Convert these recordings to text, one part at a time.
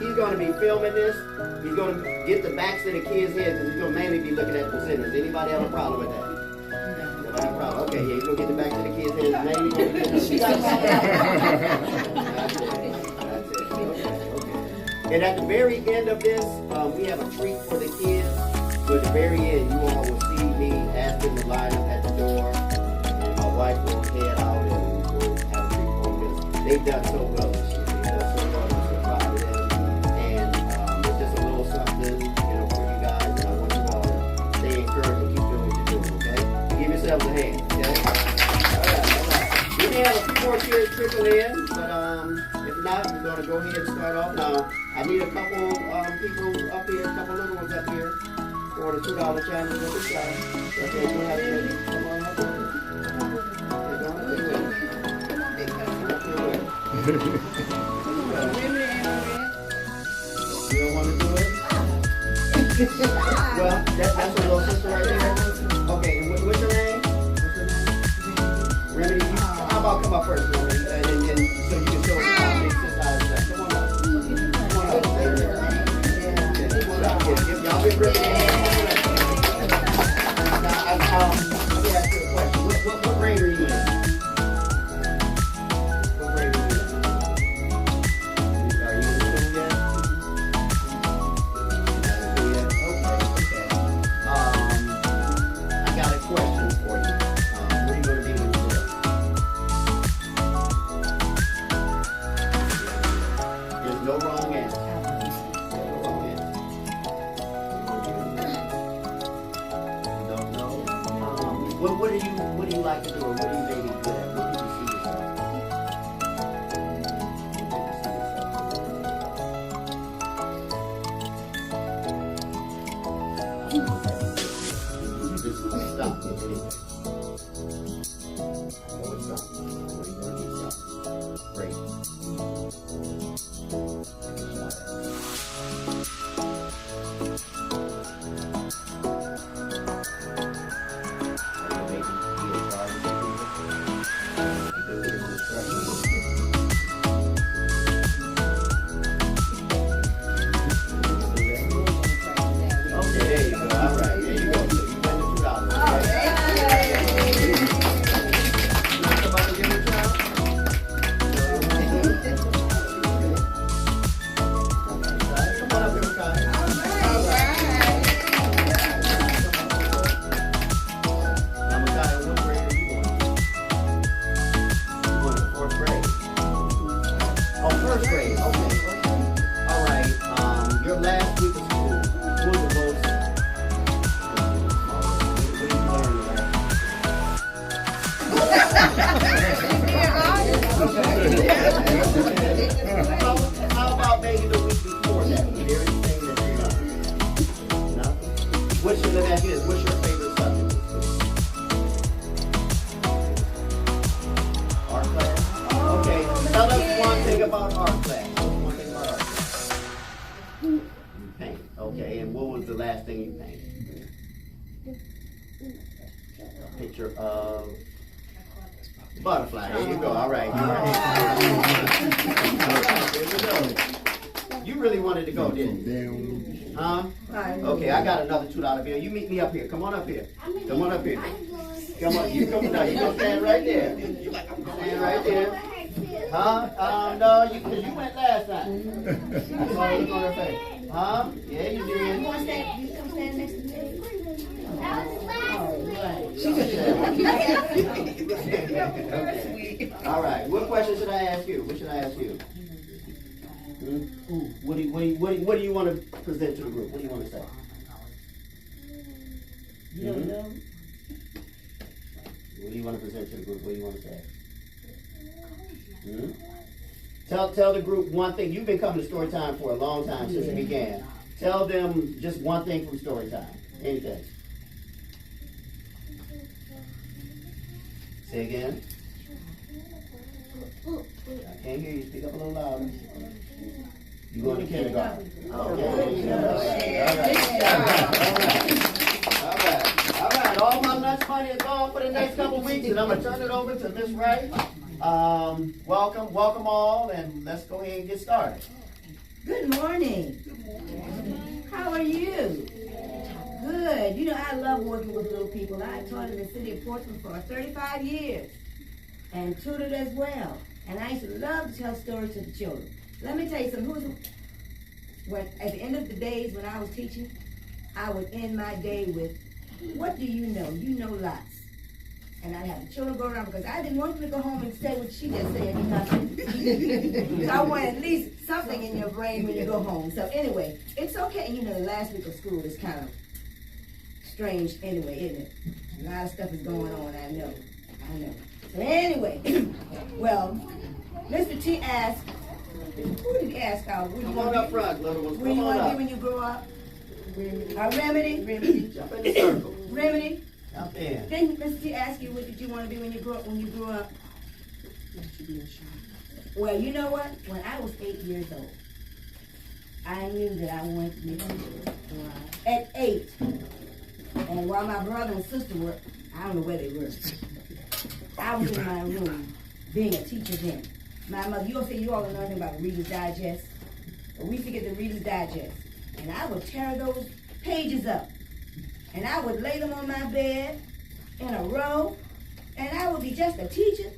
he's going to be filming this. He's going to get the backs of the kids' heads because he's going to mainly be looking at the presenters. Anybody have a problem with that? Nobody have a problem? Okay, yeah, he's going to get the backs of the kids' heads. Mainly going to get them. That's it. Okay. And at the very end of this, we have a treat for the kids. So at the very end, you all will see me ask them to line up at the door. And my wife will head out and we'll have a treat for them. They've done so well this year. They've done so well. I'm so proud of them. And it's just a little something, for you guys. And I want you all to stay encouraged and keep doing what you're doing, okay? Give yourselves a hand, okay? All right. We may have a few more kids trickle in, but if not, we're going to go ahead and start off now. I need a couple people up here, a couple little ones up here for the $2 challenge on this side. Okay, go ahead and come on up here. You don't want to do it? Well, that's your little sister right there. Okay, and what's your name? Remedy, how about come up first, Remedy, and then so you can show us how big this size is. Come on up. Come on up. Y'all be ready. Now, let me ask you a question. What grade are you in? What grade are you in? Are you in school yet? Okay. I got a question for you. What are you going to be when you grow up? There's no wrong answer. What do you like to do, or what do you maybe good at? What do you see yourself? Stop. Great. How about maybe the week before that? Everything that you learned? Nothing? What's your favorite subject? Art class? Okay, tell us one thing about art class. One thing about art class. You paint. Okay, and what was the last thing you painted? A picture of butterfly. There you go. All right. You really wanted to go, didn't you? Huh? Okay, I got another $2 bill. You meet me up here. Come on up here. Come on up here. Come on. You come down. You gonna stand right there. Stand right there. Huh? No, because you went last time. I saw you on her face. Huh? Yeah, you did. You come stand next to me. All right. What question should I ask you? What should I ask you? What do you want to present to the group? What do you want to say? You don't know? What do you want to present to the group? What do you want to say? Tell the group one thing. You've been coming to story time for a long time since it began. Tell them just one thing from story time. Anything. Say again. I can't hear you. Speak up a little louder. You going to kindergarten? Okay. All right. All my lunch money is gone for the next couple weeks, and I'm going to turn it over to Miss Wright. Welcome all, and let's go ahead and get started. Good morning. How are you? Good. You know, I love working with little people. I taught in the city of Portsmouth for 35 years and tutored as well. And I used to love to tell stories to the children. Let me tell you something. At the end of the days when I was teaching, I would end my day with, what do you know? You know lots. And I'd have the children go around because I didn't want them to go home and say what she just said. So I want at least something in your brain when you go home. So anyway, it's okay. You know, the last week of school is kind of strange anyway, isn't it? A lot of stuff is going on, I know. So anyway, well, Mr. T asked, who did he ask out? Come on up front, little ones. What do you want to be when you grow up? A remedy? Jump in the circle. Remedy? Jump in. Didn't Mr. T ask you what did you want to be when you grew up? Well, you know what? When I was 8 years old, I knew that I wanted to be a teacher. At 8. And while my brother and sister were, I don't know where they were. I was in my room being a teacher then. My mother, you'll say you all know nothing about Reader's Digest. But we used to get the Reader's Digest. And I would tear those pages up. And I would lay them on my bed in a row. And I would be just a teacher.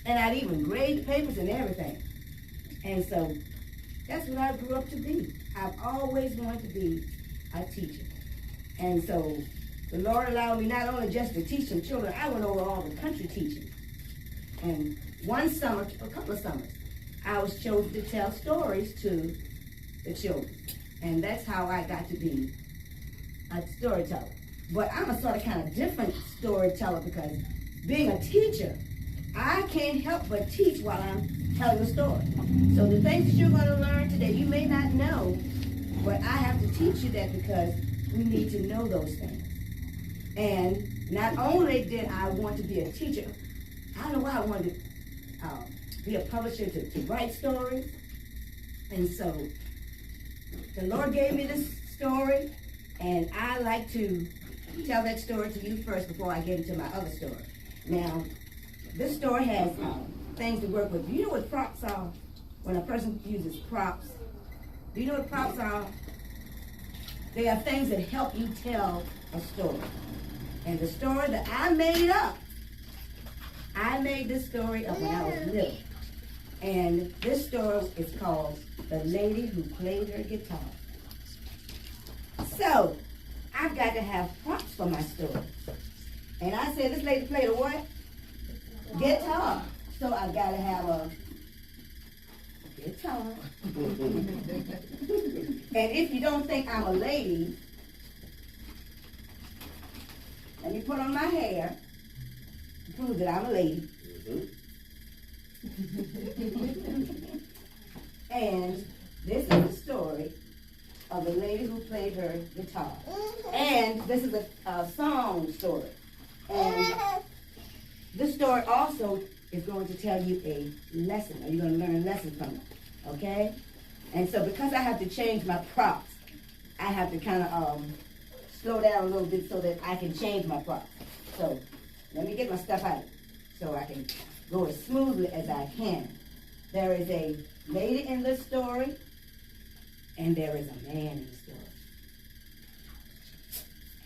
And I'd even grade the papers and everything. And so that's what I grew up to be. I've always wanted to be a teacher. And so the Lord allowed me not only just to teach some children, I went over all the country teaching. And one summer, a couple of summers, I was chosen to tell stories to the children. And that's how I got to be a storyteller. But I'm a sort of kind of different storyteller because being a teacher, I can't help but teach while I'm telling the story. So the things that you're going to learn today, you may not know, but I have to teach you that because we need to know those things. And not only did I want to be a teacher, I don't know why I wanted to be a publisher to write stories. And so the Lord gave me this story, and I like to tell that story to you first before I get into my other story. Now, this story has things to work with. Do you know what props are? When a person uses props, do you know what props are? They are things that help you tell a story. And the story that I made up, I made this story up when I was little. And this story is called The Lady Who Played Her Guitar. So, I've got to have props for my story. And I said, this lady played a what? Guitar. So I've got to have a guitar. And if you don't think I'm a lady, let me put on my hair to prove that I'm a lady. And this is the story of the lady who played her guitar. And this is a song story. And this story also is going to tell you a lesson. Or you're going to learn a lesson from it. Okay? And so because I have to change my props, I have to kind of slow down a little bit so that I can change my props. So let me get my stuff out so I can go as smoothly as I can. There is a lady in this story, and there is a man in the story.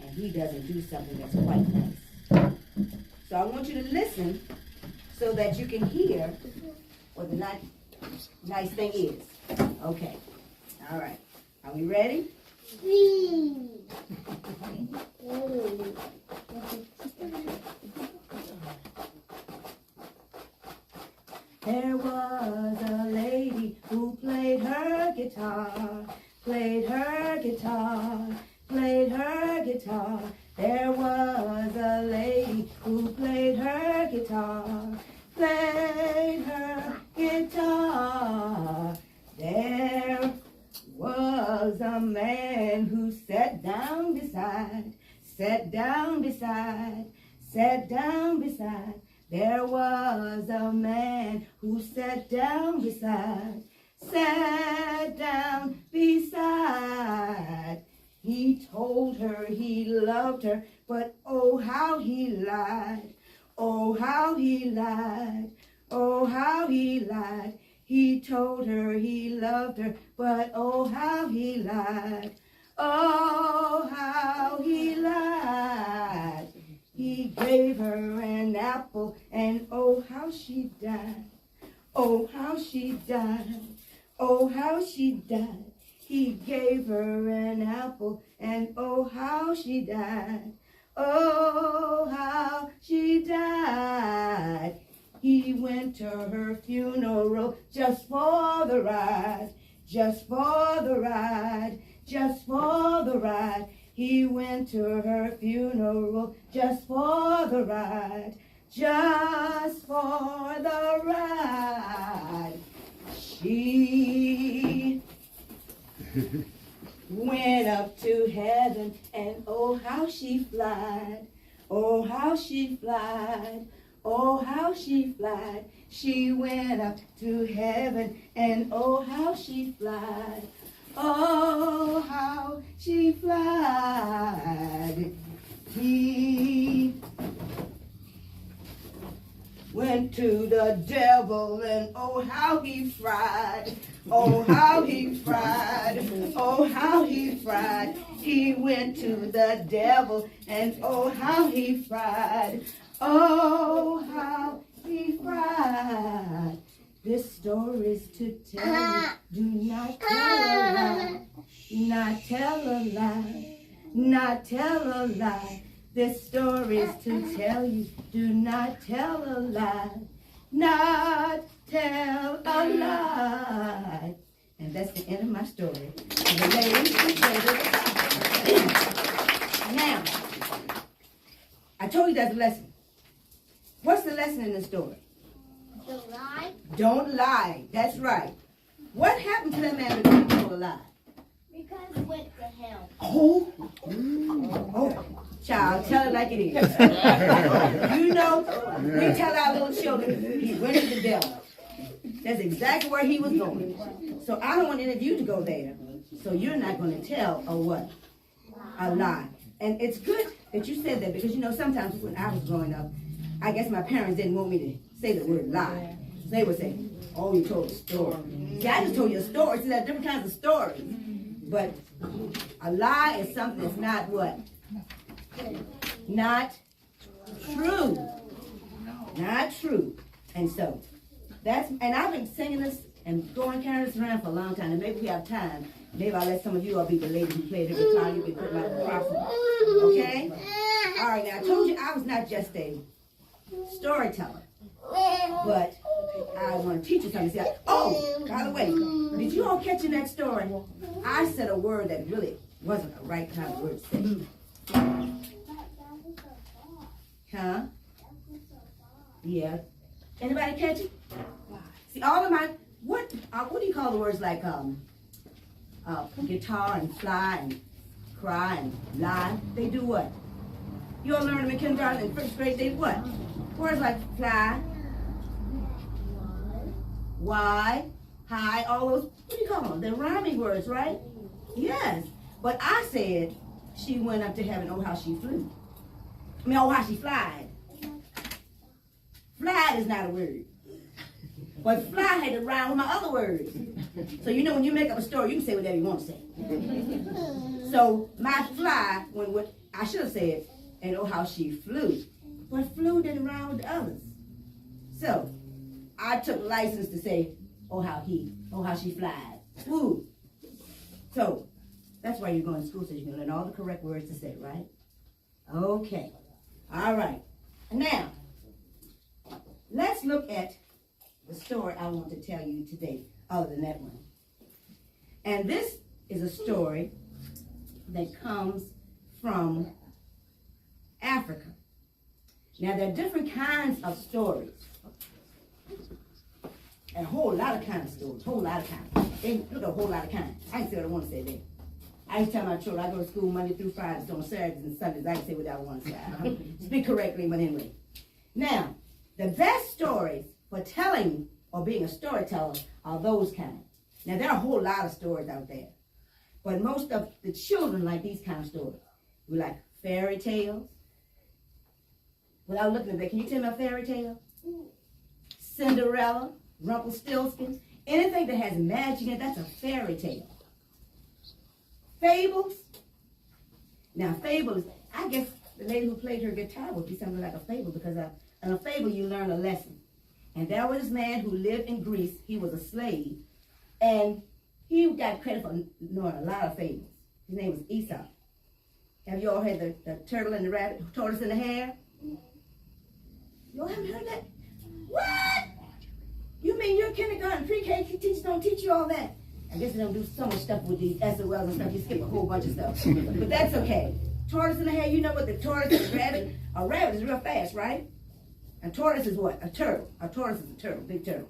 And he doesn't do something that's quite nice. So I want you to listen so that you can hear what the nice thing is. Okay. All right. Are we ready? There was a lady who played her guitar, played her guitar, played her guitar. There was a lady who played her guitar, played her guitar. There was a man who sat down beside, sat down beside, sat down beside. There was a man who sat down beside, sat down beside. He told her he loved her, but oh how he lied, oh how he lied, oh how he lied. He told her he loved her, but oh how he lied. Oh how he lied. He gave her an apple, and oh how she died. Oh how she died. Oh how she died. He gave her an apple, and oh how she died. Oh how she died. He went to her funeral just for the ride, just for the ride, just for the ride. He went to her funeral just for the ride, just for the ride. She went up to heaven, and oh how she flied, oh how she flied, oh how she flied. She went up to heaven, and oh how she flied, oh how she flied. He went to the devil, and oh how he fried, oh how he fried, oh how he fried. He went to the devil, and oh how he fried, oh how he fried. This story's to tell you, do not tell a lie, not tell a lie, not tell a lie. This story's to tell you, do not tell a lie, not tell a lie. And that's the end of my story. And the ladies, now, I told you that's a lesson. What's the lesson in the story? Don't lie. Don't lie. That's right. What happened to that man because he told a lie? Because he went to hell. Oh, child, tell it like it is. You know, we tell our little children he went to the devil. That's exactly where he was going. So I don't want any of you to go there. So you're not going to tell a what? A lie. And it's good that you said that because, you know, sometimes when I was growing up, I guess my parents didn't want me to say the word lie. They would say, oh, you told a story. See, I just told you a story. See, there are different kinds of stories. But a lie is something that's not what? Not true. Not true. And so, and I've been singing this and carrying this around for a long time. And maybe we have time. Maybe I'll let some of you all be the ladies who played every time you can put my crossing. Okay? All right, now I told you I was not just a storyteller. But I want to teach you something. Oh, by the way, did you all catch in that story? I said a word that really wasn't the right kind of word to say. Huh? Yeah. Anybody catch it? See, all of my, what do you call the words like guitar and fly and cry and lie? They do what? You all learned them in kindergarten and first grade, they what? Words like fly, why, high, all those, what do you call them? They're rhyming words, right? Yes. But I said she went up to heaven, oh how she flew. I mean, oh how she flied. Flied is not a word. But fly had to rhyme with my other words. So you know when you make up a story, you can say whatever you want to say. So my fly, what I should have said, and oh how she flew. But flew didn't rhyme with the others. So I took license to say, oh how she flied. Woo. So that's why you're going to school, so you can learn all the correct words to say, right? Okay. All right. Now, let's look at the story I want to tell you today, other than that one. And this is a story that comes from Africa. Now, there are different kinds of stories. And a whole lot of kinds of stories, whole lot of kinds. They look a whole lot of kinds. I can say what I want to say there. I used to tell my children, I go to school Monday through Friday, so on Saturdays and Sundays, I can say what I want to say. I don't speak correctly, but anyway. Now, the best stories for telling or being a storyteller are those kinds. Now, there are a whole lot of stories out there. But most of the children like these kind of stories. We like fairy tales. Without looking at that, can you tell me a fairy tale? Cinderella, Rumpelstiltskin. Anything that has magic in it, that's a fairy tale. Fables. Now, fables, I guess the lady who played her guitar would be something like a fable, because in a fable you learn a lesson. And there was this man who lived in Greece. He was a slave. And he got credit for knowing a lot of fables. His name was Aesop. Have you all heard the turtle and the rabbit, tortoise and the hare? You all haven't heard that? What? You mean your kindergarten, pre-K teachers don't teach you all that? I guess they don't do so much stuff with these SOLs and stuff. You skip a whole bunch of stuff. But that's okay. Tortoise and the hare, you know what the tortoise and the rabbit? A rabbit is real fast, right? A tortoise is what? A turtle. A tortoise is a turtle, big turtle.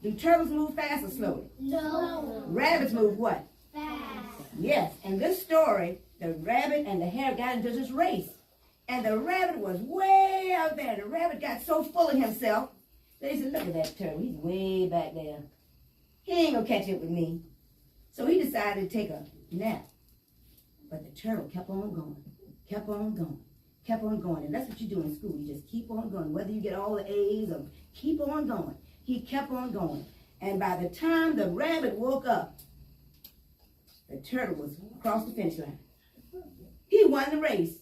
Do turtles move fast or slowly? No. Rabbits move what? Fast. Yes. In this story, the rabbit and the hare got into this race. And the rabbit was way out there. The rabbit got so full of himself that he said, look at that turtle. He's way back there. He ain't gonna catch up with me. So he decided to take a nap. But the turtle kept on going, kept on going, kept on going. And that's what you do in school. You just keep on going. Whether you get all the A's or keep on going. He kept on going. And by the time the rabbit woke up, the turtle was across the finish line. He won the race.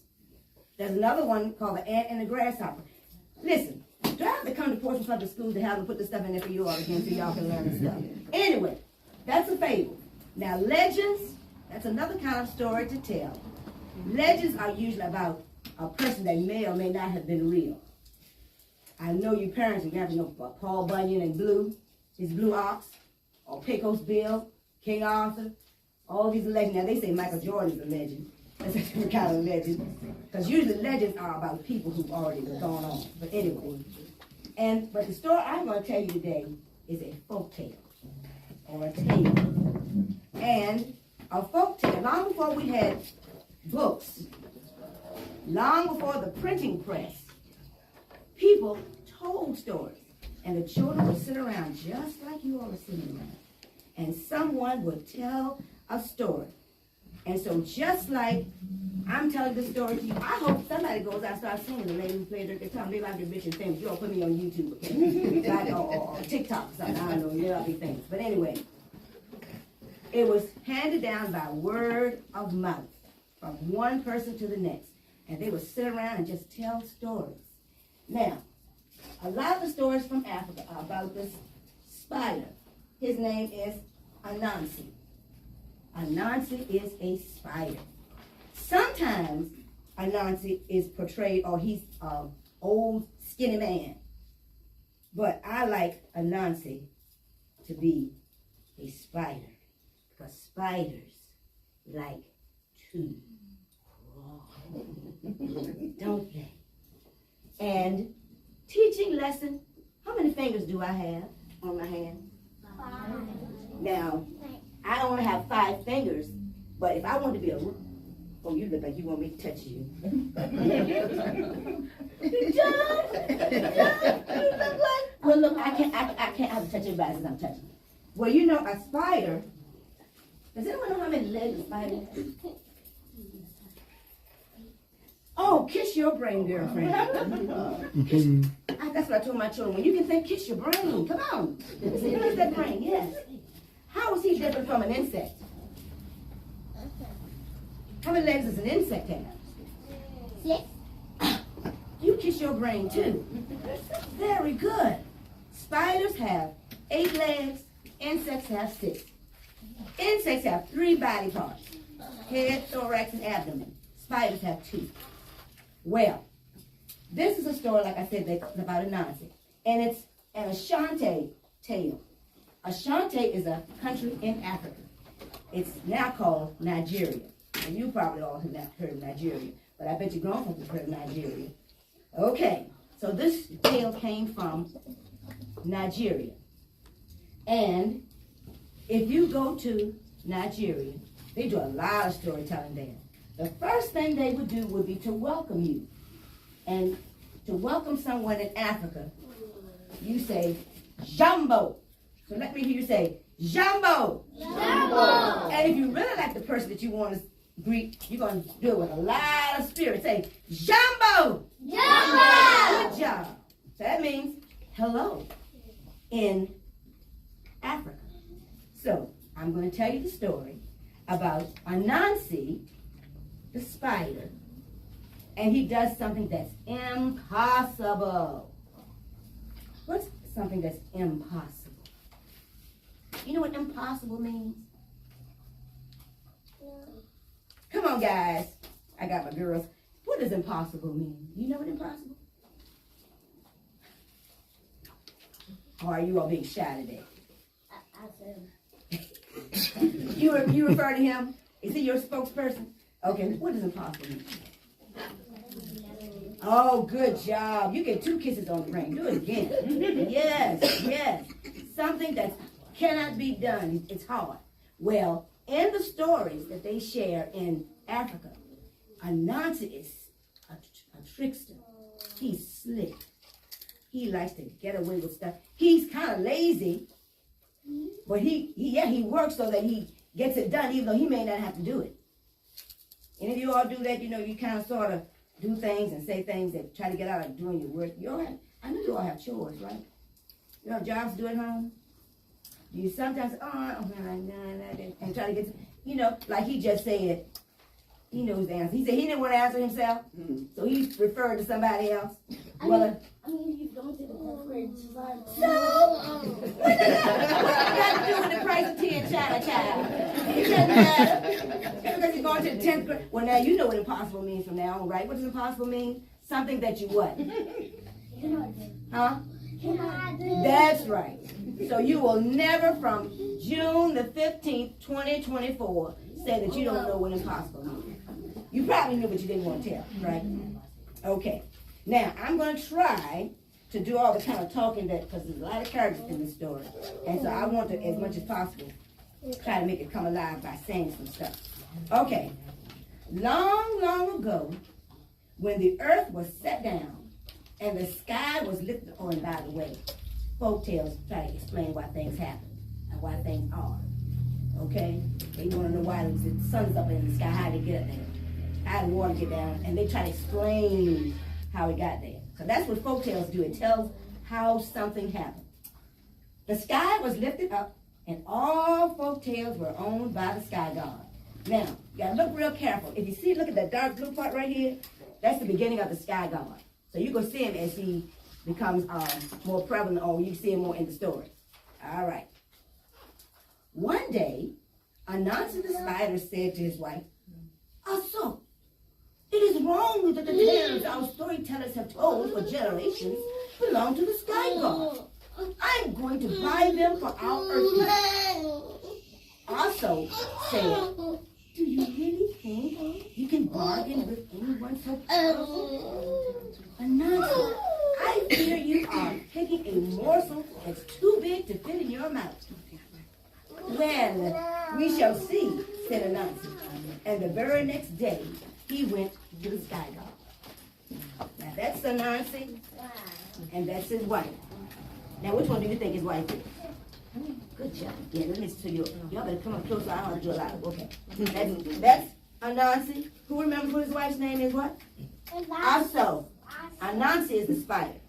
There's another one called the ant and the grasshopper. Listen, do I have to come to Portsmouth Public Schools to have them put this stuff in there for you all again so y'all can learn this stuff? Anyway, that's a fable. Now, legends, that's another kind of story to tell. Legends are usually about a person that may or may not have been real. I know you parents, you have to know Paul Bunyan and Blue, his Blue Ox, or Pecos Bill, King Arthur, all these legends. Now, they say Michael Jordan is a legend. That's a different kind of legend. Because usually legends are about people who've already gone on. But anyway, but the story I'm going to tell you today is a folk tale, or a tale. And a folk tale, long before we had books, long before the printing press, people told stories. And the children would sit around just like you all are sitting around. And someone would tell a story. And so just like I'm telling this story to you, I hope somebody goes out and starts singing. The lady who played her guitar, maybe I'll get rich and famous. You all put me on YouTube, okay? or TikTok or something. I don't know. Maybe I'll be famous. But anyway, it was handed down by word of mouth from one person to the next. And they would sit around and just tell stories. Now, a lot of the stories from Africa are about this spider. His name is Anansi. Anansi is a spider. Sometimes Anansi is portrayed, or he's an old, skinny man. But I like Anansi to be a spider, because spiders like to crawl, don't they? And teaching lesson, how many fingers do I have on my hand? 5. Now, I only have 5 fingers, but if I want to be oh, you look like you want me to touch you. John, you look like, well, look, I can't have to touch everybody as I'm touching. Well, you know, a spider, does anyone know how many legs a spider has? Oh, kiss your brain, girlfriend. That's what I told my children. When you can think, kiss your brain. Come on. See, kiss that brain, yes. How is he different from an insect? How many legs does an insect have? 6. You kiss your brain too. Very good. Spiders have 8 legs. Insects have 6. Insects have 3 body parts: head, thorax, and abdomen. Spiders have 2. Well, this is a story, like I said, that's about Anansi. And it's an Ashanti tale. Ashanti is a country in Africa. It's now called Nigeria. And you probably all have not heard of Nigeria, but I bet you grown folks have heard of Nigeria. Okay, so this tale came from Nigeria. And if you go to Nigeria, they do a lot of storytelling there. The first thing they would do would be to welcome you. And to welcome someone in Africa, you say, Jambo. So let me hear you say, Jambo. Jambo. And if you really like the person that you want to greet, you're going to do it with a lot of spirit. Say, Jambo. Jambo. Good job. So that means hello in Africa. So, I'm going to tell you the story about Anansi, the spider, and he does something that's impossible. What's something that's impossible? You know what impossible means? Come on, guys. I got my girls. What does impossible mean? You know what impossible? Or are you all being shy today? You refer to him? Is he your spokesperson? Okay, what does impossible mean? Oh, good job. You get 2 kisses on the ring. Do it again. Yes, yes. Something that cannot be done. It's hard. Well, in the stories that they share in Africa, Anansi is a trickster. He's slick. He likes to get away with stuff. He's kind of lazy, but he works so that he gets it done, even though he may not have to do it. And if you all do that, you know, you kind of sort of do things and say things that try to get out of doing your work. I know you all have chores, right? You have jobs to do at home. You sometimes, and try to get, you know, like he just said, he knows the answer. He said he didn't want to answer himself, so he referred to somebody else. I mean, you don't do the first grade. So, what does that got to do with the price of tea and child? It doesn't matter. Because you're going to the 10th grade. Well, now you know what impossible means from now on, right? What does impossible mean? Something that you what? Huh? That's right. So you will never from June the 15th, 2024, say that you don't know what impossible means. You probably knew, but you didn't want to tell, right? Okay. Now, I'm going to try to do all the kind of talking that, because there's a lot of characters in this story. And so I want to, as much as possible, try to make it come alive by saying some stuff. Okay. Long, long ago, when the earth was set down and the sky was lifted, oh, and by the way, folktales try to explain why things happen and why things are. Okay? They want to know why the sun's up in the sky, how did it get up there? How did the water get down? And they try to explain how it got there. So that's what folktales do. It tells how something happened. The sky was lifted up, and all folktales were owned by the sky god. Now, you gotta look real careful. If you see, look at that dark blue part right here, that's the beginning of the sky god. So you're gonna see him as he becomes more prevalent, or you see him more in the story. All right. One day, Anansi the spider said to his wife, "Also, it is wrong that the tales our storytellers have told for generations belong to the sky god. I'm going to buy them for our earthly." Also said, "Do you really think you can bargain with anyone so powerful? Anansi, I fear you are picking a morsel that's too big to fit in your mouth." "Well, we shall see," said Anansi. And the very next day, he went to the sky god. Now that's Anansi, and that's his wife. Now which one do you think his wife is? Good job. Yeah, let me see you. Y'all better come up closer. I don't want to do a lot. Okay. That's Anansi. Who remembers what his wife's name is? What? Also, Anansi is the spider.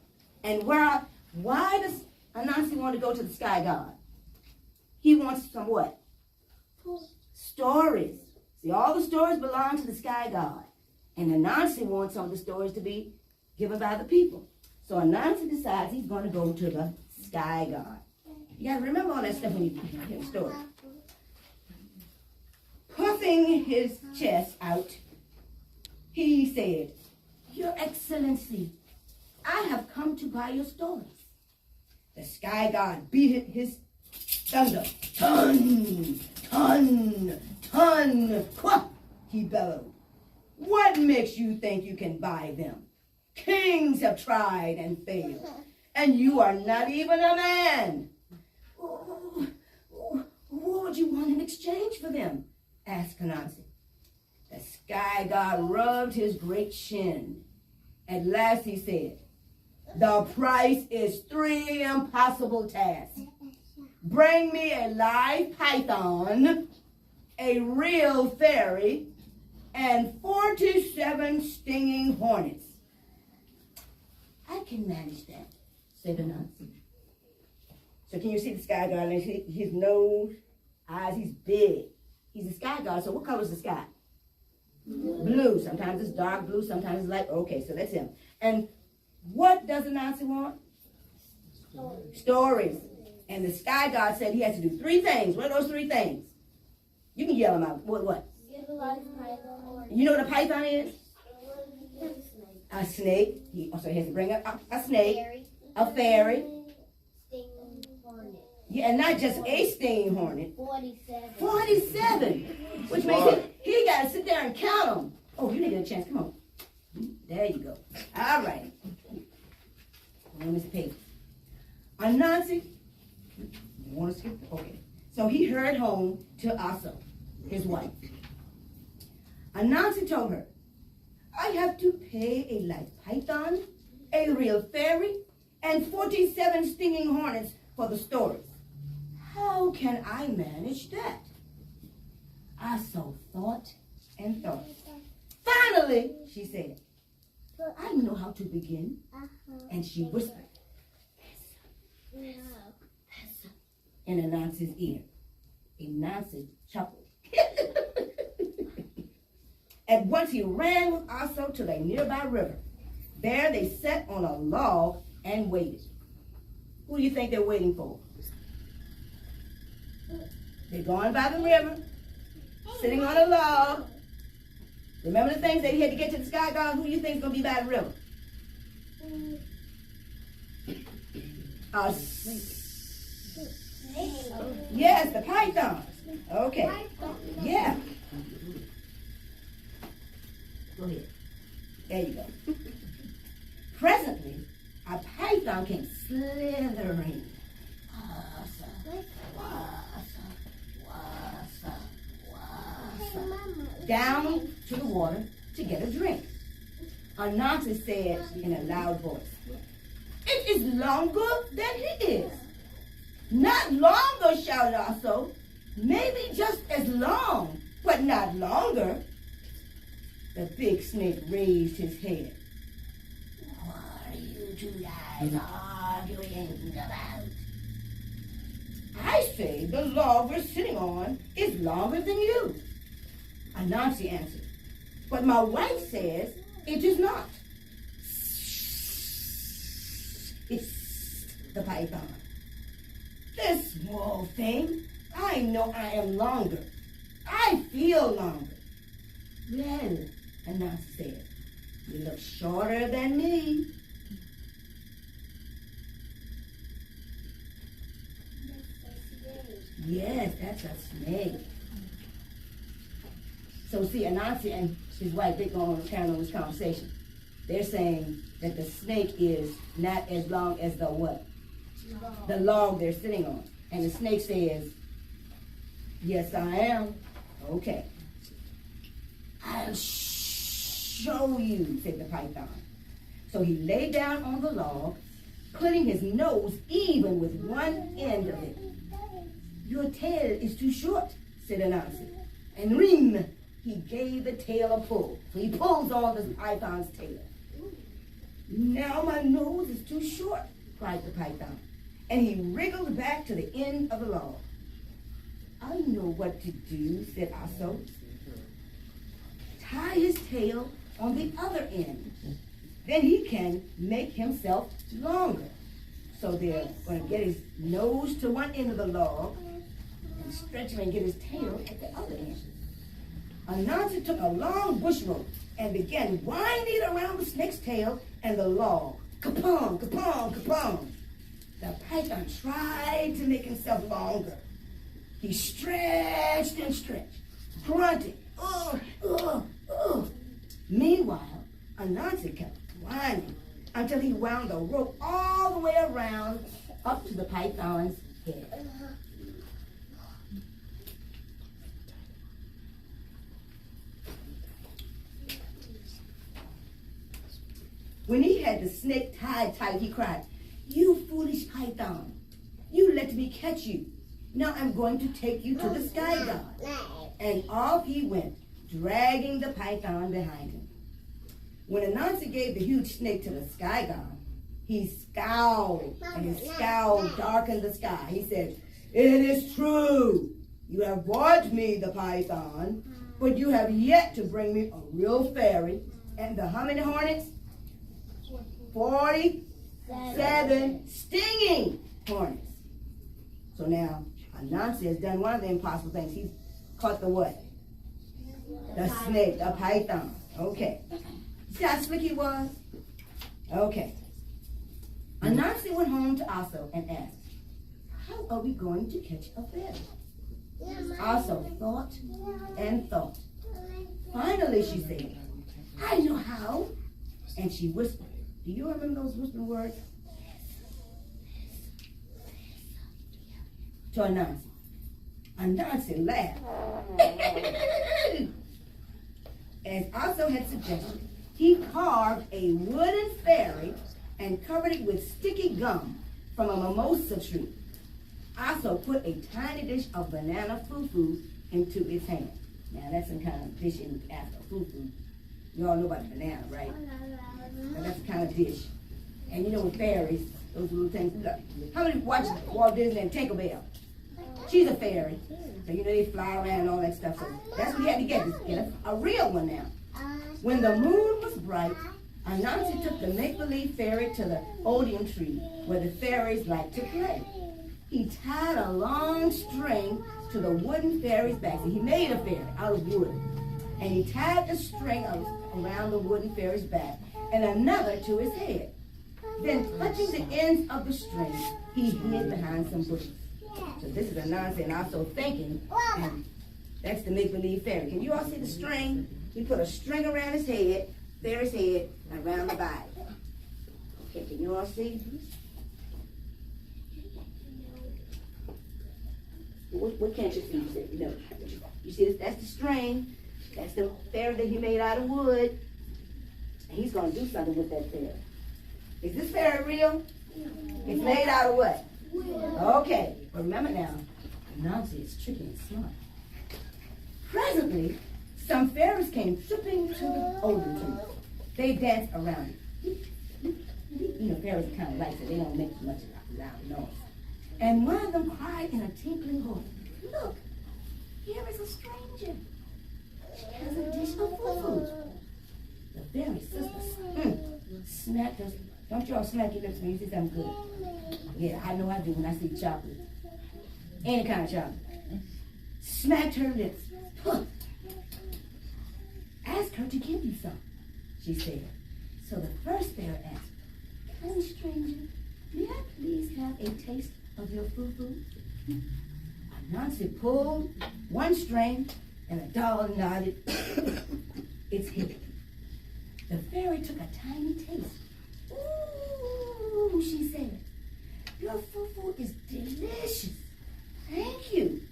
And why does Anansi want to go to the sky god? He wants some what? Stories. See, all the stories belong to the sky god. And Anansi wants some of the stories to be given by the people. So Anansi decides he's going to go to the sky god. You got to remember all that stuff when you hear the story. Puffing his chest out, he said, "Your Excellency, I have come to buy your stories." The sky god beat his thunder. "Ton, ton, ton, quah," he bellowed. "What makes you think you can buy them? Kings have tried and failed, and you are not even a man." "What would you want in exchange for them?" asked Anansi. The sky god rubbed his great shin. At last he said, "The price is 3 impossible tasks. Bring me a live python, a real fairy, and 47 stinging hornets." "I can manage that," said Anansi. So can you see the sky god? His nose eyes, he's big. He's a sky god, so what color is the sky? Blue. Sometimes it's dark blue, sometimes it's light. Okay, so that's him. And what does Anansi want? Stories. And the sky god said he has to do 3 things. What are those 3 things? You can yell them out. What? You know what a python is? A snake. He also has to bring up a snake, a fairy. Yeah, and not just a stinging hornet. 47. Which makes it, he got to sit there and count them. Oh, you didn't get a chance. Come on. There you go. All right. Hold on, Mr. Page. Anansi. You want to skip? Okay. So he hurried home to Aso, his wife. Anansi told her, I have to pay a live python, a real fairy, and 47 stinging hornets for the stories. How can I manage that? Aso thought and thought. Finally, she said, I know how to begin. And she whispered, in Anansi's ear. Anansi chuckled. At once he ran with Aso to the nearby river. There they sat on a log and waited. Who do you think they're waiting for? They're going by the river, sitting on a log. Remember the things that he had to get to the sky god? Who do you think is going to be by the river? Yes, the pythons. Okay. Yeah. Go ahead. There you go. Presently, a python came slithering. Down to the water to get a drink. Anansi said in a loud voice, it is longer than he is. Not longer, shouted Aso. Maybe just as long, but not longer. The big snake raised his head. What are you 2 guys arguing about? I say the log we're sitting on is longer than you. Anansi answered, but my wife says it is not. Hissed the python. This small thing, I know I am longer. I feel longer. Well, Anansi said, you look shorter than me. Yes, that's a snake. So see, Anansi and his wife, they go on carrying on this conversation. They're saying that the snake is not as long as the what? The log they're sitting on. And the snake says, yes, I am. Okay. I'll show you, said the python. So he lay down on the log, putting his nose even with one end of it. Your tail is too short, said Anansi. And ring, he gave the tail a pull. So he pulls on the python's tail. Now my nose is too short, cried the python. And he wriggled back to the end of the log. I know what to do, said Aso. Tie his tail on the other end. Then he can make himself longer. So they're going to get his nose to one end of the log and stretch him and get his tail at the other end. Anansi took a long bush rope and began winding it around the snake's tail and the log. Kapong, kapong, kapong. The python tried to make himself longer. He stretched and stretched, grunting. Meanwhile, Anansi kept winding until he wound the rope all the way around up to the python's head. When he had the snake tied tight, he cried, "You foolish python, you let me catch you. Now I'm going to take you to the sky god." And off he went, dragging the python behind him. When Anansi gave the huge snake to the sky god, he scowled, and his scowl darkened the sky. He said, "It is true. You have brought me the python, but you have yet to bring me a real fairy. And the how many hornets? 47 stinging hornets. So now, Anansi has done one of the impossible things. He's caught the what? The snake, the python. Okay. See how slick he was? Okay. Anansi went home to Aso and asked, how are we going to catch a fairy? Aso thought and thought. Finally, she said, I know how. And she whispered. Do you remember those whispered words? To Anansi. Anansi laughed. As Aso had suggested, he carved a wooden fairy and covered it with sticky gum from a mimosa tree. Aso put a tiny dish of banana fufu into its hand. Now that's some kind of dish in after fufu. You all know about the banana, right? Now, that's the kind of dish. And you know with fairies, those little things. Look, how many watch Walt Disney and Tinkerbell? She's a fairy. So you know they fly around and all that stuff. So that's what he had to get a real one now. When the moon was bright, Anansi took the make-believe fairy to the odium tree where the fairies like to play. He tied a long string to the wooden fairy's back. So he made a fairy out of wood. And he tied the string around the wooden fairy's back and another to his head. Then, touching the ends of the string, he hid behind some bushes. So this is Anansi and also thinking, and that's the make-believe fairy. Can you all see the string? He put a string around his head, fairy's head, and around the body. Okay, can you all see? What can't you see? You said, no. You see, that's the string. That's the fairy that he made out of wood. And he's going to do something with that fairy. Is this fairy real? It's made out of what? Okay, but remember now, Anansi is tricky and smart. Presently, some fairies came tripping to the odium tree. They danced around it. You know, fairies are kind of light, so they don't make much loud noise. And one of them cried in a tinkling voice, look, here is a stranger. She has a dish of food. The fairy sister smacked her. Don't y'all smack your lips when you say something good. Yeah, I know I do when I see chocolate. Any kind of chocolate. Smacked her lips. Ask her to give you some, she said. So the first fairy asked, kind stranger, may I please have a taste of your fufu? Anansi pulled one string and the doll nodded its head. The fairy took a tiny taste. Ooh, she said, your fufu is delicious. Thank you.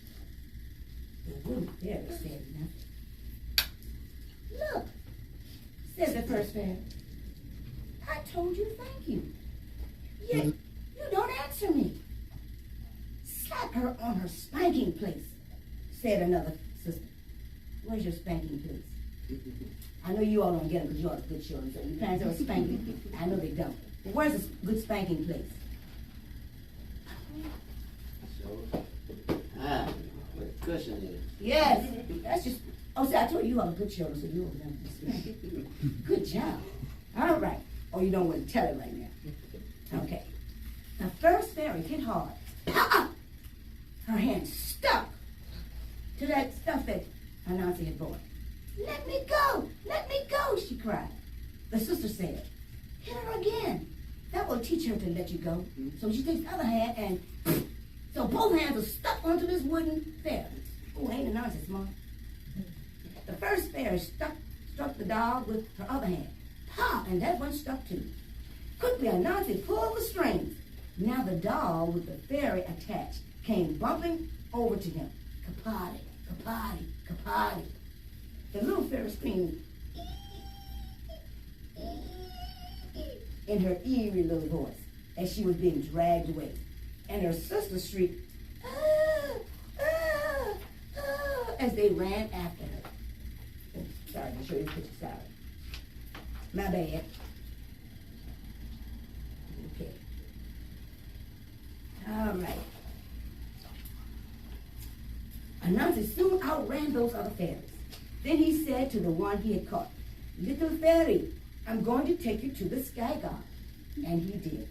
The little fairy said nothing. Look, said the first fairy, I told you thank you. Yet you don't answer me. Slap her on her spanking place, said another sister. Where's your spanking place? I know you all don't get them because you all are good children, so your parents are spanking. I know they don't. But where's a good spanking place? Where the cushion is. Yes, that's just, oh, see, I told you all are good children, so you all know to spank. Good job. All right. Oh, you don't want to tell it right now. Okay. The first fairy hit hard. Pow! Her hand stuck to that stuff that Anansi had bought. Let me go! Let me go! She cried. The sister said, hit her again. That will teach her to let you go. So she takes the other hand and so both hands are stuck onto this wooden fairy. Oh, ain't Anansi smart? The first fairy struck the doll with her other hand. Pop! And that one stuck too. Quickly, Anansi pulled the strings. Now the doll with the fairy attached came bumping over to him. Kapati, kapati, kapati. The little fairy screamed in her eerie little voice as she was being dragged away. And her sister shrieked, ah, ah, ah, as they ran after her. Oh, sorry, I'll show you this picture, sorry. My bad. Okay. All right. Anansi soon outran those other fairies. Then he said to the one he had caught, "Little fairy, I'm going to take you to the sky god." And he did.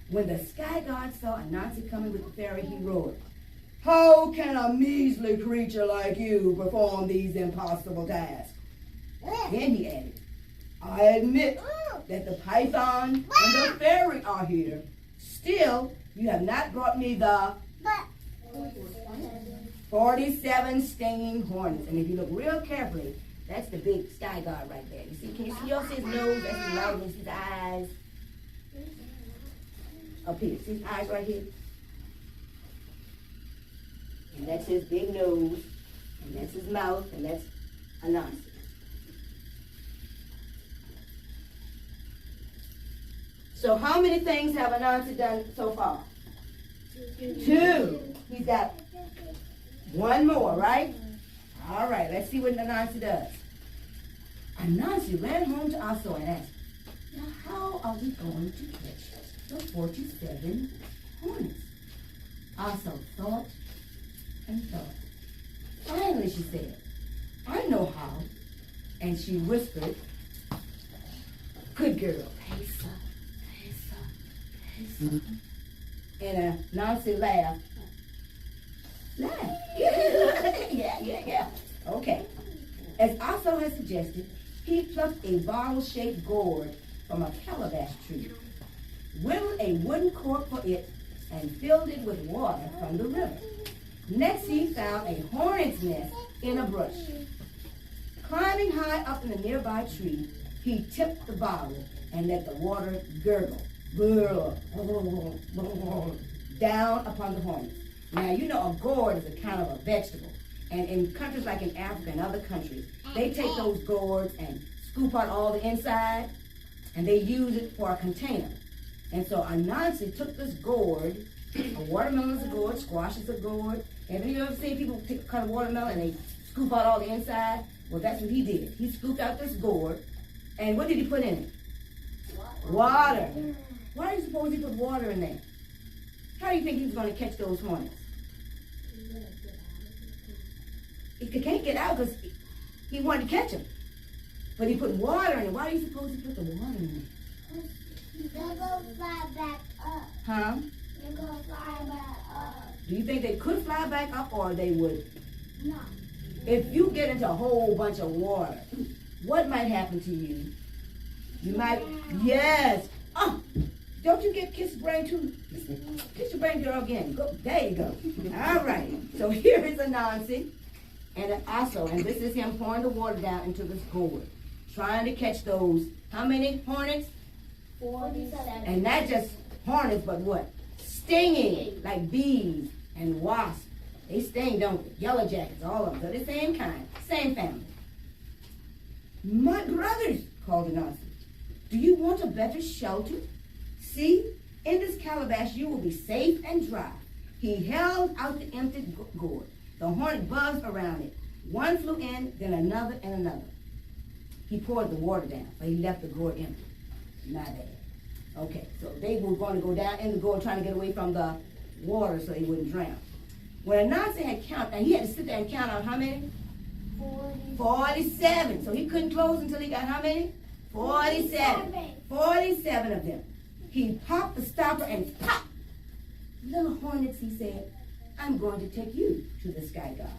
When the sky god saw Anansi coming with the fairy, he roared, "How can a measly creature like you perform these impossible tasks?" Then he added, "I admit that the python and the fairy are here. Still, you have not brought me the 47 stinging hornets." And if you look real carefully, that's the big sky god right there. You see, can you see also his nose? That's his nose. You see his eyes up here. See his eyes right here? And that's his big nose. And that's his mouth. And that's Anansi. So how many things have Anansi done so far? 2. He's got one more, right? All right, let's see what Anansi does. Anansi ran home to Aso and asked, "Now how are we going to catch the 47 hornets?" Aso thought and thought. Finally, she said, "I know how." And she whispered, "Good girl, Pesa, Pesa, Pesa." And Anansi laughed. Yeah. Okay. As Aso had suggested, he plucked a bottle-shaped gourd from a calabash tree, whittled a wooden cork for it, and filled it with water from the river. Next, he found a hornet's nest in a bush. Climbing high up in a nearby tree, he tipped the bottle and let the water gurgle down upon the hornets. Now, you know a gourd is a kind of a vegetable. And in countries like in Africa and other countries, they take those gourds and scoop out all the inside, and they use it for a container. And so Anansi took this gourd, a watermelon is a gourd, squash is a gourd. Have you ever seen people cut a watermelon and they scoop out all the inside? Well, that's what he did. He scooped out this gourd, and what did he put in it? Water. Why do you suppose he put water in there? How do you think he was going to catch those hornets? He can't get out because he wanted to catch them. But he put water in it. Why do you suppose he put the water in it? They'll go fly back up. Huh? They'll go fly back up. Do you think they could fly back up or they would? No. If you get into a whole bunch of water, what might happen to you? You might, yes. Oh, don't you get kiss brain too? Kiss your brain girl again. Go, there you go. All right. So here is Anansi and Aso, and this is him pouring the water down into this gourd, trying to catch those, how many hornets? 47. And not just hornets, but what? Stinging, like bees and wasps. They sting, don't they? Yellow jackets, all of them. They're the same kind, same family. "My brothers," called Anansi, "do you want a better shelter? See, in this calabash you will be safe and dry." He held out the empty gourd. The hornet buzzed around it. One flew in, then another and another. He poured the water down, but he left the gourd empty. Not bad. Okay, so they were going to go down in the gourd trying to get away from the water so they wouldn't drown. When Anansi had counted, and he had to sit there and count out how many? 47. So he couldn't close until he got how many? 47. 47 of them. He popped the stopper and pop! "Little hornets," he said, "I'm going to take you to the sky god."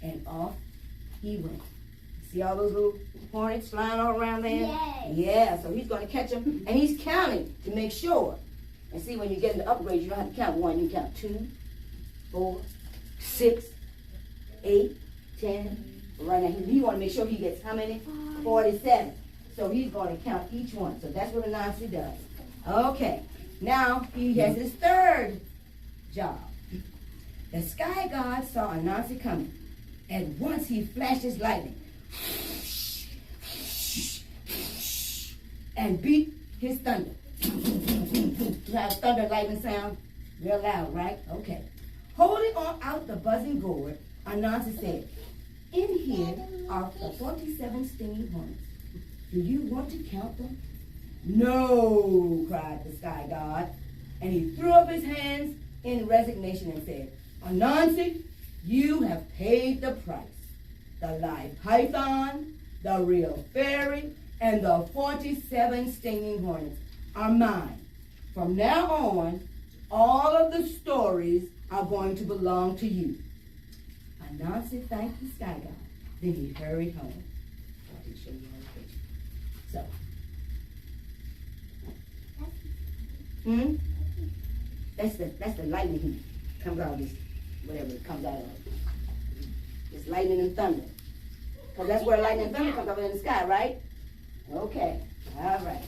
And off he went. See all those little hornets flying all around there? Yes. Yeah, so he's going to catch them, and he's counting to make sure. And see, when you get into upgrades, you don't have to count 1, you count 2, 4, 6, 8, 10. But right now, he want to make sure he gets how many? 47. So he's going to count each one. So that's what Anansi does. Okay, now he has his third job. The sky god saw Anansi coming. At once he flashed his lightning and beat his thunder. You have thunder and lightning sound? Real loud, right? Okay. Holding on out the buzzing gourd, Anansi said, "In here are the 47 stinging hornets. Do you want to count them?" "No," cried the sky god, and he threw up his hands in resignation and said, "Anansi, You have paid the price. The live python, the real fairy, and the 47 stinging hornets are mine. From now on, all of the stories are going to belong to you. Anansi thanked the sky god. Then he hurried home. I didn't show you all the picture. So, that's the lightning heat. Comes out of this, whatever it comes out of. It's lightning and thunder. Because that's where lightning and thunder comes up in the sky, right? Okay, all right.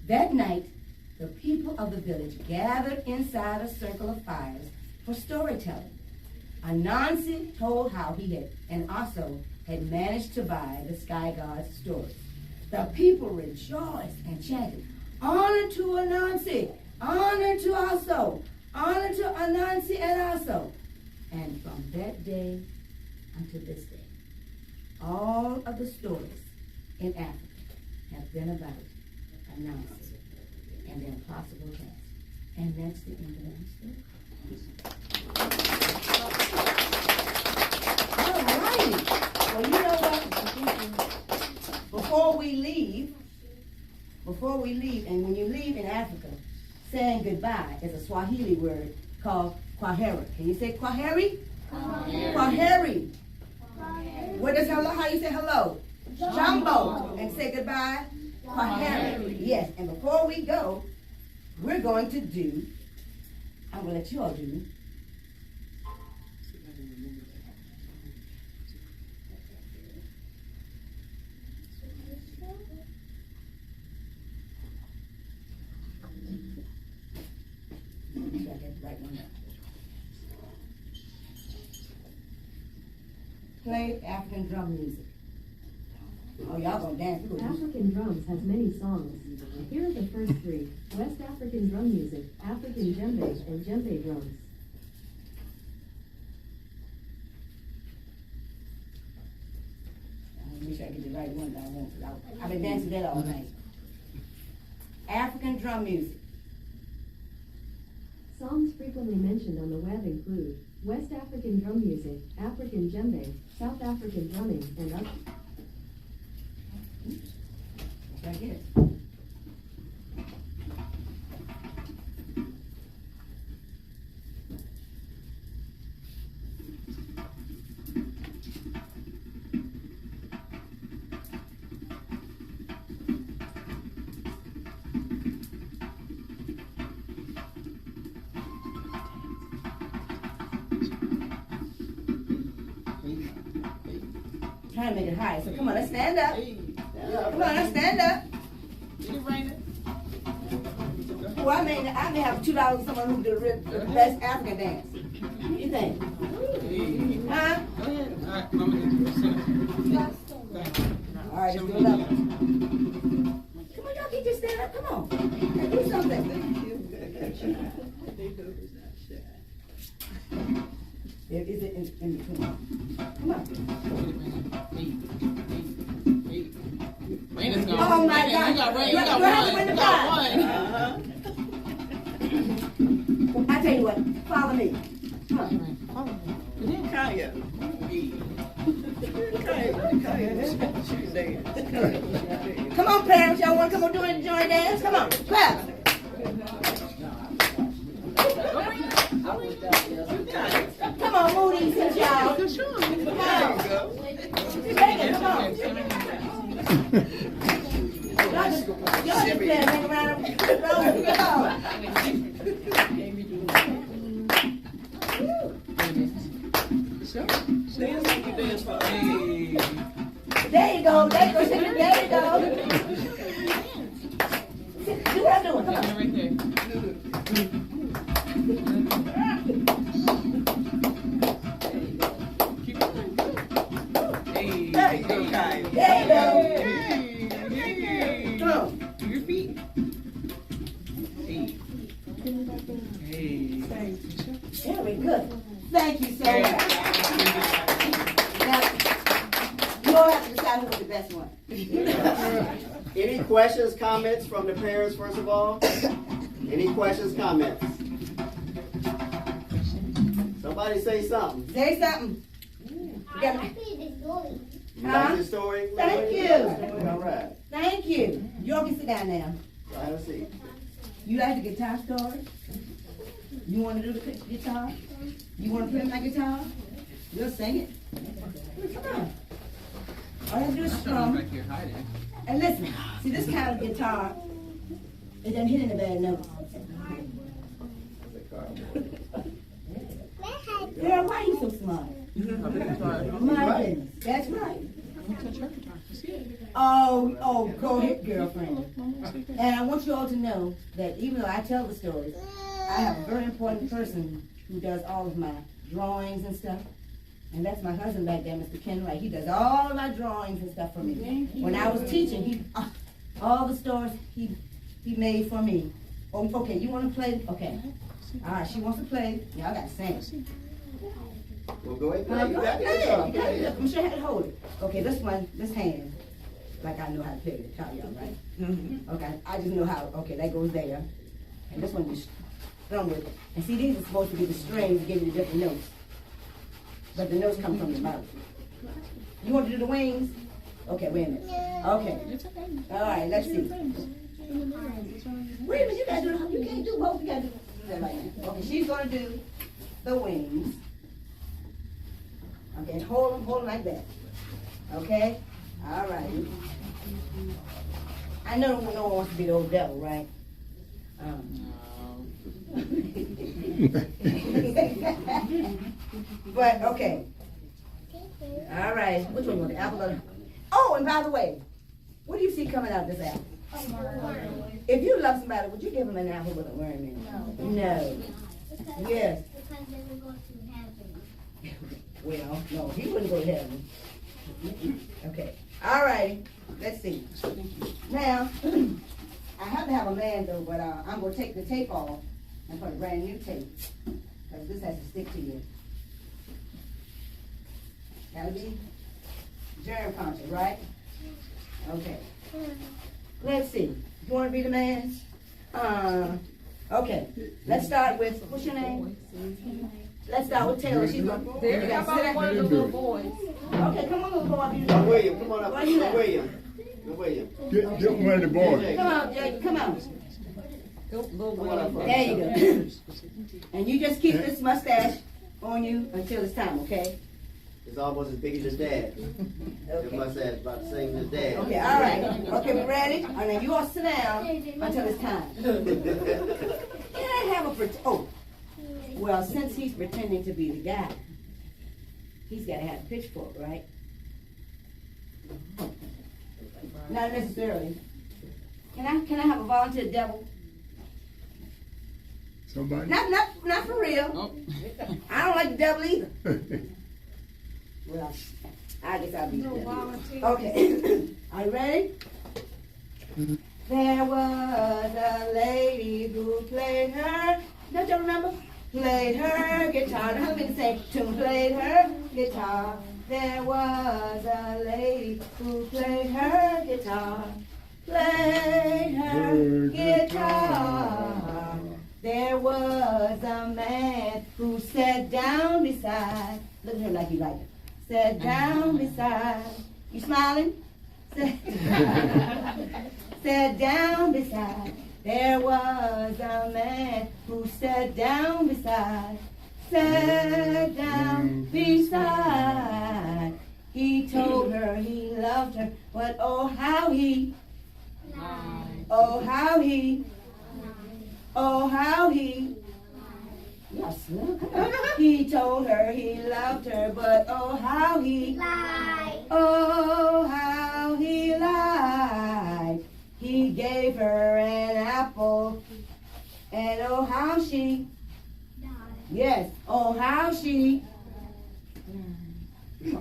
That night, the people of the village gathered inside a circle of fires for storytelling. Anansi told how he had, and also had managed to buy the sky god's stories. The people rejoiced and chanted, "Honor to Anansi, honor to Aso, honor to Anansi and Aso." And from that day unto this day, all of the stories in Africa have been about Anansi and the impossible task. And that's the end of our story. All righty. Well, you know what? Before we leave, and when you leave in Africa, saying goodbye is a Swahili word called kwaheri. Can you say kwaheri? Kwaheri. What does hello? How you say hello? Jumbo. And say goodbye? Kwaheri. Yes. And before we go, we're going to do. I'm gonna let you all do. Play African drum music. Oh, y'all gonna dance. African drums has many songs. Here are the first three: West African drum music, African djembe, and djembe drums. I wish I could get the right one, but I won't. I've been dancing that all night. African drum music. Songs frequently mentioned on the web include West African drum music, African djembe, South African drumming, and others. Right here. Trying to make it high. So come on, let's stand up. Come on, let's stand up. Well, I may have $2 someone who did the best African dance. What do you think? Huh? All right, let's do another one. Come on, y'all can just stand up. Come on. Do something. Is it in between? Come on. Oh my God! You got one. I tell you what, follow me. Come on. Kaya. Come on, parents, y'all want to come on join dance? Come on, clap. Come on, Moody, since y'all. Come on. Come on. Y'all just hang around the road. Come on. There you go. There you go. There you go. Do what I'm doing. Come on. Right there. Keep going. Hey. There you go, Kyle. There you go. Hey. Come on. Do your feet. Hey. Hey. Very good. Thank you so much. Now, you all have to decide who was the best one. Any questions, comments from the parents, first of all? Any questions, comments? Somebody say something. Say something. I like the story. You like the story? Thank you. All right. Thank you. You all can sit down now. Have a seat. You like the guitar story? You want to do the guitar? You want to play my guitar? We'll sing it. Come on. All you have to do is strum. Back here hiding. And listen, see this kind of guitar, it doesn't hit any bad notes. Girl, why are you so smart? My goodness, that's right. Oh, go ahead, girlfriend. And I want you all to know that even though I tell the stories, I have a very important person who does all of my drawings and stuff. And that's my husband back there, Mr. Ken Wright. He does all of my drawings and stuff for me. When I was teaching, all the stories he made for me. Oh, okay, you want to play? Okay. All right, she wants to play. Y'all got to sing. Well, go ahead. Go You got ahead. the guitar. You got it. I'm sure I had to hold it. Okay, this hand. Like I know how to play the guitar, y'all, right? Okay, I just know how. Okay, that goes there. And this one you strum with. And see, these are supposed to be the strings to give you the different notes. But the notes come from the mouth. You want to do the wings? Okay, wait a minute. Okay. All right, let's see. Wait a minute, you gotta do. You can't do both. You gotta do that right now. Okay, she's gonna do the wings. Okay, hold them like that. Okay. All right. I know no one wants to be the old devil, right? But okay. All right. Which one you want? The apple or the... Oh, and by the way, what do you see coming out of this apple? If you love somebody, would you give them an apple with a worm in it? No. Yes. Because they will go to heaven. Well, no, he wouldn't go to heaven. Okay. All righty. Let's see. Now, I have to have a man though, but I'm going to take the tape off and put a brand new tape. Because this has to stick to you. That'll be germ conscious, right? Okay. Let's see. You want to be the man? Okay. Let's start with, what's your name? Let's start with Taylor. She's going to... There, how about one of the little boys? Okay, come on, little boy. William, come on up. William. Get one of the boys. Come on, Jake, come on. Little one. There you go. And you just keep this mustache on you until it's time, okay? It's almost as big as his dad. It must have about the same as his dad. Okay, all right. Okay, we ready? And then you all sit down until it's time. Can I have a oh, well, since he's pretending to be the guy, he's got to have a pitchfork, right? Not necessarily. Can I have a volunteer devil? Somebody? Not for real. Oh. I don't like the devil either. Well, I guess I'll be the devil. Okay. Are you ready? There was a lady who played her. Don't you remember? Played her guitar. Now, let me say, to played her guitar. There was a lady who played her guitar. Played her guitar. There was a man who sat down beside. Look at him like he liked it. Sat down beside. You smiling? Sat down beside. There was a man who sat down beside. Sat down beside. He told her he loved her, but oh how he, oh how he, oh how he. Yes, he told her he loved her, but oh how he Lied. oh how he lied. He gave her an apple, and oh how she, yes, oh how she,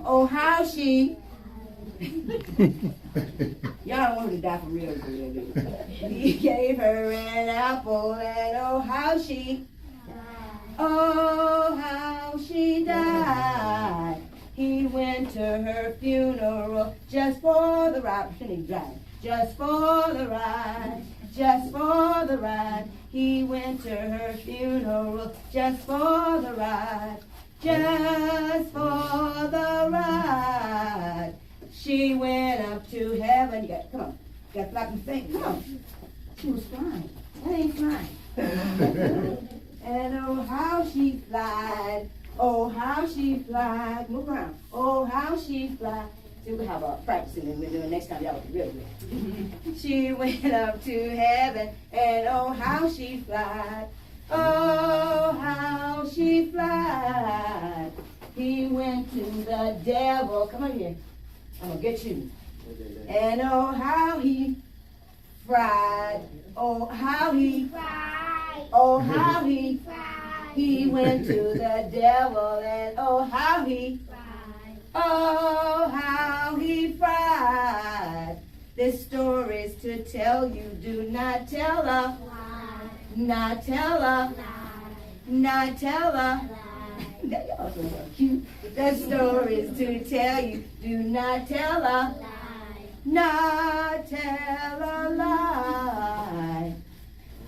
oh how she. Y'all don't want her to die for real, do you? He gave her an apple, and oh how she. Oh, how she died. He went to her funeral just for the ride. Just for the ride. just for the ride. He went to her funeral just for the ride. Just for the ride. She went up to heaven. Come on. Got to flap and sing. Come on. She was flying. That ain't flying. And oh, how she flied. Oh, how she flied. Move around. Oh, how she flied. See, we'll have a practicing and we'll do it next time. Y'all will be real good. She went up to heaven. And oh, how she flied. Oh, how she flied. He went to the devil. Come on here. I'm going to get you. And oh, how he fried. Oh, how he Fried. Oh, how he Fried. He went to the devil. And oh, how he Fried. Oh, how he fried. This story's to tell you. Do not tell her. Lie. Not tell her. Lie. Not tell her. Lie. That y'all so cute. The story's to tell you. Do not tell her. Lie. Not tell a lie.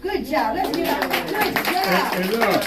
Good job. Let's give it up. Good job. Hey, look.